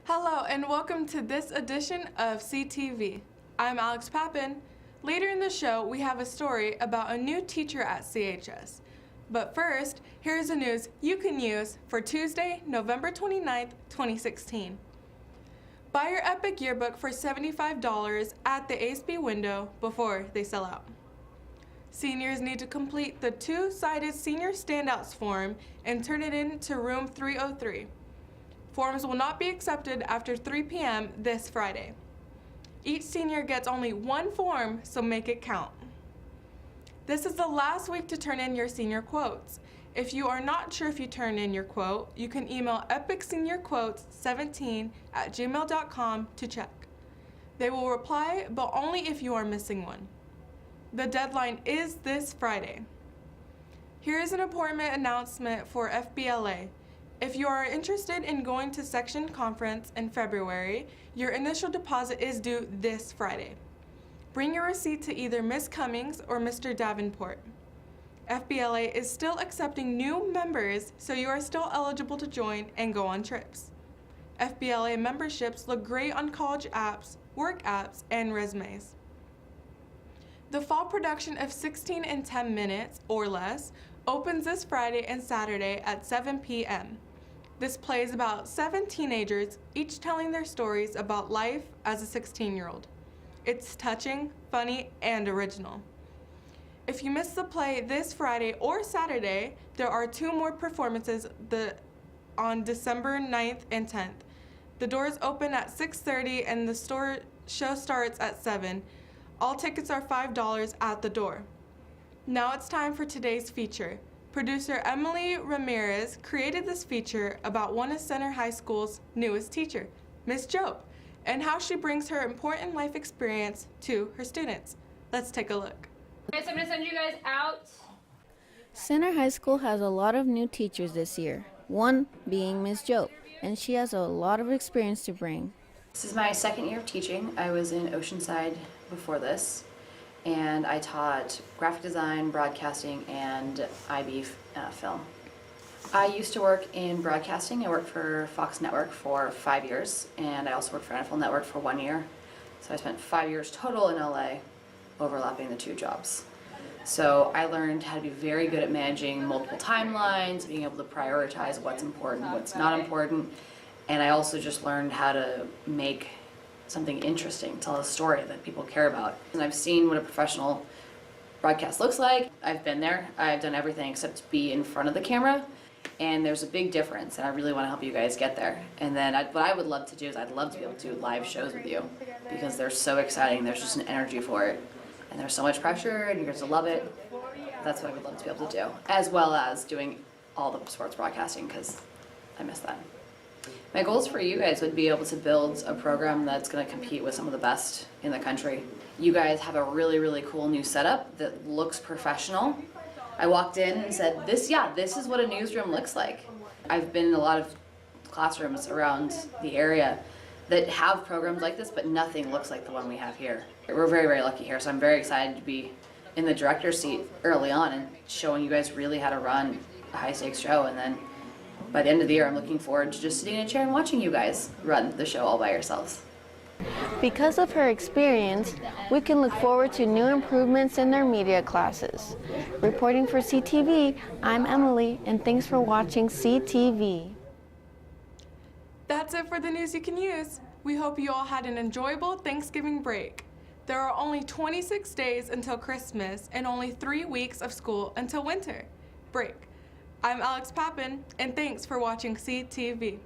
Hello and welcome to this edition of CTV. I'm Alex Pappin. Later in the show, we have a story about a new teacher at CHS. But first, here's the news you can use for Tuesday, November 29th, 2016. Buy your Epic yearbook for $75 at the ASB window before they sell out. Seniors need to complete the two-sided Senior Standouts form and turn it in to room 303. Forms will not be accepted after 3 p.m. this Friday. Each senior gets only one form, so make it count. This is the last week to turn in your senior quotes. If you are not sure if you turned in your quote, you can email epicseniorquotes17@gmail.com to check. They will reply, but only if you are missing one. The deadline is this Friday. Here is an appointment announcement for FBLA. If you are interested in going to section conference in February, your initial deposit is due this Friday. Bring your receipt to either Ms. Cummings or Mr. Davenport. FBLA is still accepting new members, so you are still eligible to join and go on trips. FBLA memberships look great on college apps, work apps, and resumes. The fall production of 16 in 10 minutes or less opens this Friday and Saturday at 7 p.m. This play is about 7 teenagers, each telling their stories about life as a 16-year-old. It's touching, funny, and original. If you miss the play this Friday or Saturday, there are 2 more performances on December 9th and 10th. The doors open at 6:30 and the show starts at 7. All tickets are $5 at the door. Now it's time for today's feature. Producer Emily Ramirez created this feature about one of Center High School's newest teacher, Ms. Job, and how she brings her important life experience to her students. Let's take a look. Okay, so I'm going to send you guys out. Center High School has a lot of new teachers this year, one being Ms. Job, and she has a lot of experience to bring. This is my second year of teaching. I was in Oceanside before this, and I taught graphic design, broadcasting, and IB film. I used to work in broadcasting. I worked for Fox Network for 5 years, and I also worked for NFL Network for 1 year. So I spent 5 years total in LA, overlapping the 2 jobs. So I learned how to be very good at managing multiple timelines, being able to prioritize what's important, what's not important, and I also just learned how to make something interesting, tell a story that people care about. And I've seen what a professional broadcast looks like. I've been there. I've done everything except be in front of the camera, and there's a big difference, and I really want to help you guys get there. And then what I would love to do is I'd love to be able to do live shows with you because they're so exciting. There's just an energy for it, and there's so much pressure, and you're going to love it. That's what I would love to be able to do, as well as doing all the sports broadcasting because I miss that. My goals for you guys would be able to build a program that's going to compete with some of the best in the country. You guys have a really, really cool new setup that looks professional. I walked in and said, this is what a newsroom looks like. I've been in a lot of classrooms around the area that have programs like this, but nothing looks like the one we have here. We're very, very lucky here, so I'm very excited to be in the director's seat early on and showing you guys really how to run a high-stakes show, and then by the end of the year, I'm looking forward to just sitting in a chair and watching you guys run the show all by yourselves. Because of her experience, we can look forward to new improvements in their media classes. Reporting for CTV, I'm Emily, and thanks for watching CTV. That's it for the news you can use. We hope you all had an enjoyable Thanksgiving break. There are only 26 days until Christmas and only 3 weeks of school until winter break. I'm Alex Pappin, and thanks for watching CTV.